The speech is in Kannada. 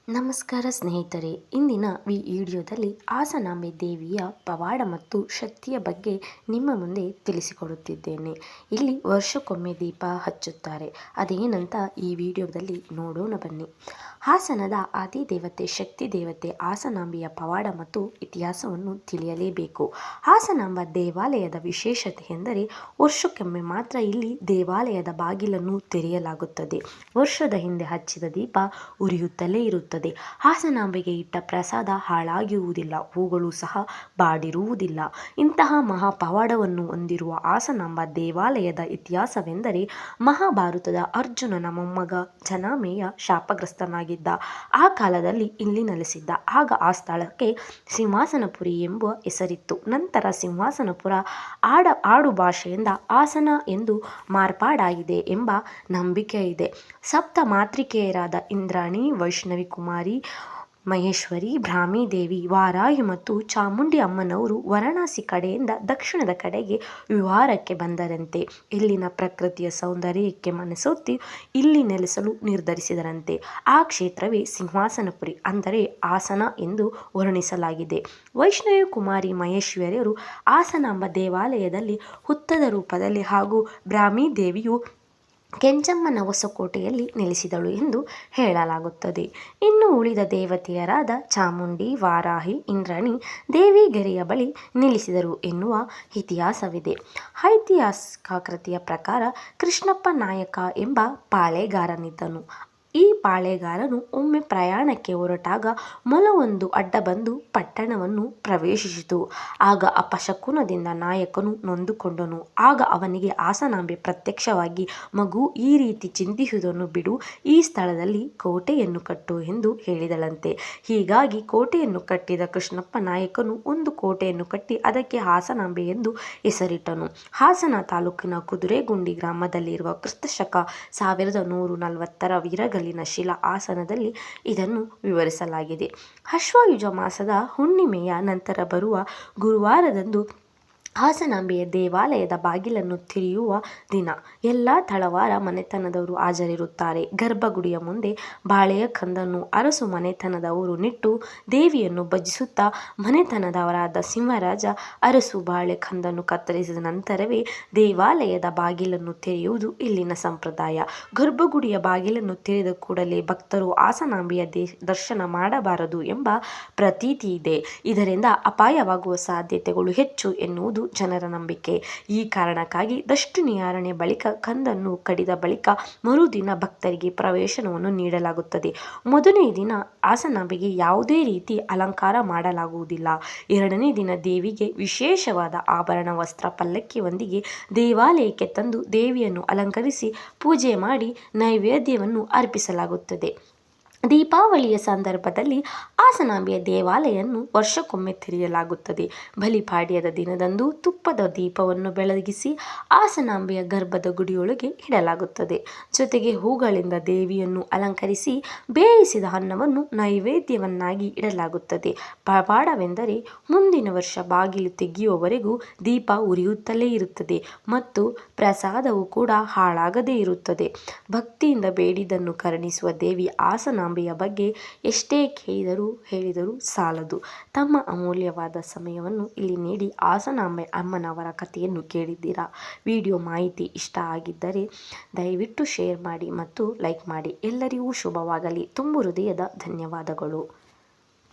ನಮಸ್ಕಾರ ಸ್ನೇಹಿತರೆ, ಇಂದಿನ ಈ ವಿಡಿಯೋದಲ್ಲಿ ಹಾಸನಾಂಬೆ ದೇವಿಯ ಪವಾಡ ಮತ್ತು ಶಕ್ತಿಯ ಬಗ್ಗೆ ನಿಮ್ಮ ಮುಂದೆ ತಿಳಿಸಿಕೊಡುತ್ತಿದ್ದೇನೆ. ಇಲ್ಲಿ ವರ್ಷಕ್ಕೊಮ್ಮೆ ದೀಪ ಹಚ್ಚುತ್ತಾರೆ. ಅದೇನಂತ ಈ ವಿಡಿಯೋದಲ್ಲಿ ನೋಡೋಣ ಬನ್ನಿ. ಹಾಸನದ ಆದಿದೇವತೆ ಶಕ್ತಿ ದೇವತೆ ಹಾಸನಾಂಬೆಯ ಪವಾಡ ಮತ್ತು ಇತಿಹಾಸವನ್ನು ತಿಳಿಯಲೇಬೇಕು. ಹಾಸನಾಂಬ ದೇವಾಲಯದ ವಿಶೇಷತೆ ಎಂದರೆ ವರ್ಷಕ್ಕೊಮ್ಮೆ ಮಾತ್ರ ಇಲ್ಲಿ ದೇವಾಲಯದ ಬಾಗಿಲನ್ನು ತೆರೆಯಲಾಗುತ್ತದೆ. ವರ್ಷದ ಹಿಂದೆ ಹಚ್ಚಿದ ದೀಪ ಉರಿಯುತ್ತಲೇ ಇರುತ್ತದೆ. ಹಾಸನಾಂಬೆಗೆ ಇಟ್ಟ ಪ್ರಸಾದ ಹಾಳಾಗಿರುವುದಿಲ್ಲ, ಹೂಗಳು ಸಹ ಬಾಡಿರುವುದಿಲ್ಲ. ಇಂತಹ ಮಹಾಪವಾಡವನ್ನು ಹೊಂದಿರುವ ಹಾಸನಾಂಬ ದೇವಾಲಯದ ಇತಿಹಾಸವೆಂದರೆ, ಮಹಾಭಾರತದ ಅರ್ಜುನನ ಮೊಮ್ಮಗ ಜನಮೇಯ ಶಾಪಗ್ರಸ್ತನಾಗಿದ್ದ. ಆ ಕಾಲದಲ್ಲಿ ಇಲ್ಲಿ ನೆಲೆಸಿದ್ದ. ಆಗ ಆ ಸ್ಥಳಕ್ಕೆ ಸಿಂಹಾಸನಪುರಿ ಎಂಬ ಹೆಸರಿತ್ತು. ನಂತರ ಸಿಂಹಾಸನಪುರ ಆಡು ಭಾಷೆಯಿಂದ ಹಾಸನ ಎಂದು ಮಾರ್ಪಾಡಾಗಿದೆ ಎಂಬ ನಂಬಿಕೆ ಇದೆ. ಸಪ್ತ ಮಾತೃಕೆಯರಾದ ಇಂದ್ರಾಣಿ, ವೈಷ್ಣವಿ, ಕುಮಾರಿ, ಮಹೇಶ್ವರಿ, ಬ್ರಾಹ್ಮೀದೇವಿ, ವಾರಾಹಿ ಮತ್ತು ಚಾಮುಂಡಿ ಅಮ್ಮನವರು ವಾರಣಾಸಿ ಕಡೆಯಿಂದ ದಕ್ಷಿಣದ ಕಡೆಗೆ ವಿಹಾರಕ್ಕೆ ಬಂದರಂತೆ. ಇಲ್ಲಿನ ಪ್ರಕೃತಿಯ ಸೌಂದರ್ಯಕ್ಕೆ ಮನಸೋತಿ ಇಲ್ಲಿ ನೆಲೆಸಲು ನಿರ್ಧರಿಸಿದರಂತೆ. ಆ ಕ್ಷೇತ್ರವೇ ಸಿಂಹಾಸನಪುರಿ, ಅಂದರೆ ಹಾಸನ ಎಂದು ವರ್ಣಿಸಲಾಗಿದೆ. ವೈಷ್ಣವಿ, ಕುಮಾರಿ, ಮಹೇಶ್ವರಿಯರು ಹಾಸನಾಂಬ ದೇವಾಲಯದಲ್ಲಿ ಹುತ್ತದ ರೂಪದಲ್ಲಿ ಹಾಗೂ ಬ್ರಾಹ್ಮೀದೇವಿಯು ಕೆಂಚಮ್ಮನ ಹೊಸಕೋಟೆಯಲ್ಲಿ ನೆಲೆಸಿದಳು ಎಂದು ಹೇಳಲಾಗುತ್ತದೆ. ಇನ್ನು ಉಳಿದ ದೇವತೆಯರಾದ ಚಾಮುಂಡಿ, ವಾರಾಹಿ, ಇಂದ್ರಾಣಿ ದೇವಿಗೆರೆಯ ಬಳಿ ನೆಲೆಸಿದರು ಎನ್ನುವ ಇತಿಹಾಸವಿದೆ. ಐತಿಹಾಸಿಕ ಕೃತಿಯ ಪ್ರಕಾರ ಕೃಷ್ಣಪ್ಪ ನಾಯಕ ಎಂಬ ಪಾಳೆಗಾರನಿದ್ದನು. ಈ ಪಾಳೆಗಾರನು ಒಮ್ಮೆ ಪ್ರಯಾಣಕ್ಕೆ ಹೊರಟಾಗ ಮೊಲವೊಂದು ಅಡ್ಡಬಂದು ಪಟ್ಟಣವನ್ನು ಪ್ರವೇಶಿಸಿತು. ಆಗ ಅಪಶಕುನದಿಂದ ನಾಯಕನು ನೊಂದುಕೊಂಡನು. ಆಗ ಅವನಿಗೆ ಹಾಸನಾಂಬೆ ಪ್ರತ್ಯಕ್ಷವಾಗಿ, ಮಗು, ಈ ರೀತಿ ಚಿಂತಿಸುವುದನ್ನು ಬಿಡು, ಈ ಸ್ಥಳದಲ್ಲಿ ಕೋಟೆಯನ್ನು ಕಟ್ಟು ಎಂದು ಹೇಳಿದಳಂತೆ. ಹೀಗಾಗಿ ಕೋಟೆಯನ್ನು ಕಟ್ಟಿದ ಕೃಷ್ಣಪ್ಪ ನಾಯಕನು ಒಂದು ಕೋಟೆಯನ್ನು ಕಟ್ಟಿ ಅದಕ್ಕೆ ಹಾಸನಾಂಬೆ ಎಂದು ಹೆಸರಿಟ್ಟನು. ಹಾಸನ ತಾಲೂಕಿನ ಕುದುರೆಗುಂಡಿ ಗ್ರಾಮದಲ್ಲಿರುವ ಕ್ರಿಸ್ತಶಕ 1140 ವೀರಗಲ್ಲಿನ ಶಿಲಾ ಶಾಸನದಲ್ಲಿ ಇದನ್ನು ವಿವರಿಸಲಾಗಿದೆ. ಆಶ್ವಯುಜ ಮಾಸದ ಹುಣ್ಣಿಮೆಯ ನಂತರ ಬರುವ ಗುರುವಾರದಂದು ಹಾಸನಾಂಬೆಯ ದೇವಾಲಯದ ಬಾಗಿಲನ್ನು ತೆರೆಯುವ ದಿನ. ಎಲ್ಲ ತಳವಾರ ಮನೆತನದವರು ಹಾಜರಿರುತ್ತಾರೆ. ಗರ್ಭಗುಡಿಯ ಮುಂದೆ ಬಾಳೆಯ ಕಂದನ್ನು ಅರಸು ಮನೆತನದವರು ನಿಟ್ಟು ದೇವಿಯನ್ನು ಭಜಿಸುತ್ತಾ, ಮನೆತನದವರಾದ ಸಿಂಹರಾಜ ಅರಸು ಬಾಳೆ ಕಂದನ್ನು ಕತ್ತರಿಸಿದ ನಂತರವೇ ದೇವಾಲಯದ ಬಾಗಿಲನ್ನು ತೆರೆಯುವುದು ಇಲ್ಲಿನ ಸಂಪ್ರದಾಯ. ಗರ್ಭಗುಡಿಯ ಬಾಗಿಲನ್ನು ತೆರೆದ ಕೂಡಲೇ ಭಕ್ತರು ಹಾಸನಾಂಬೆಯ ದರ್ಶನ ಮಾಡಬಾರದು ಎಂಬ ಪ್ರತೀತಿ ಇದೆ. ಇದರಿಂದ ಅಪಾಯವಾಗುವ ಸಾಧ್ಯತೆಗಳು ಹೆಚ್ಚು ಎನ್ನುವುದು ಜನರ ನಂಬಿಕೆ. ಈ ಕಾರಣಕ್ಕಾಗಿ ದೃಷ್ಟಿ ನಿವಾರಣೆ ಬಳಿಕ ಕಂದನ್ನು ಕಡಿದ ಬಳಿಕ ಮರುದಿನ ಭಕ್ತರಿಗೆ ಪ್ರವೇಶವನ್ನು ನೀಡಲಾಗುತ್ತದೆ. ಮೊದಲನೇ ದಿನ ಹಾಸನಾಂಬೆಗೆ ಯಾವುದೇ ರೀತಿ ಅಲಂಕಾರ ಮಾಡಲಾಗುವುದಿಲ್ಲ. ಎರಡನೇ ದಿನ ದೇವಿಗೆ ವಿಶೇಷವಾದ ಆಭರಣ ವಸ್ತ್ರ ಪಲ್ಲಕ್ಕಿಯೊಂದಿಗೆ ದೇವಾಲಯಕ್ಕೆ ತಂದು ದೇವಿಯನ್ನು ಅಲಂಕರಿಸಿ ಪೂಜೆ ಮಾಡಿ ನೈವೇದ್ಯವನ್ನು ಅರ್ಪಿಸಲಾಗುತ್ತದೆ. ದೀಪಾವಳಿಯ ಸಂದರ್ಭದಲ್ಲಿ ಹಾಸನಾಂಬೆಯ ದೇವಾಲಯವನ್ನು ವರ್ಷಕ್ಕೊಮ್ಮೆ ತೆರೆಯಲಾಗುತ್ತದೆ. ಬಲಿಪಾಡ್ಯದ ದಿನದಂದು ತುಪ್ಪದ ದೀಪವನ್ನು ಬೆಳಗಿಸಿ ಹಾಸನಾಂಬೆಯ ಗರ್ಭದ ಗುಡಿಯೊಳಗೆ ಇಡಲಾಗುತ್ತದೆ. ಜೊತೆಗೆ ಹೂಗಳಿಂದ ದೇವಿಯನ್ನು ಅಲಂಕರಿಸಿ ಬೇಯಿಸಿದ ಅನ್ನವನ್ನು ನೈವೇದ್ಯವನ್ನಾಗಿ ಇಡಲಾಗುತ್ತದೆ. ಪವಾಡವೆಂದರೆ ಮುಂದಿನ ವರ್ಷ ಬಾಗಿಲು ತೆಗೆಯುವವರೆಗೂ ದೀಪ ಉರಿಯುತ್ತಲೇ ಇರುತ್ತದೆ ಮತ್ತು ಪ್ರಸಾದವು ಕೂಡ ಹಾಳಾಗದೇ ಇರುತ್ತದೆ. ಭಕ್ತಿಯಿಂದ ಬೇಡಿದ್ದನ್ನು ಕರುಣಿಸುವ ದೇವಿ ಹಾಸನಾಂಬೆಯ ಬಗ್ಗೆ ಎಷ್ಟೇ ಹೇಳಿದರೂ ಸಾಲದು. ತಮ್ಮ ಅಮೂಲ್ಯವಾದ ಸಮಯವನ್ನು ಇಲ್ಲಿ ನೀಡಿ ಹಾಸನಾಂಬೆ ಅಮ್ಮನವರ ಕಥೆಯನ್ನು ಕೇಳಿದ್ದೀರಾ. ವಿಡಿಯೋ ಮಾಹಿತಿ ಇಷ್ಟ ಆಗಿದ್ದರೆ ದಯವಿಟ್ಟು ಶೇರ್ ಮಾಡಿ ಮತ್ತು ಲೈಕ್ ಮಾಡಿ. ಎಲ್ಲರಿಗೂ ಶುಭವಾಗಲಿ. ತುಂಬು ಹೃದಯದ ಧನ್ಯವಾದಗಳು.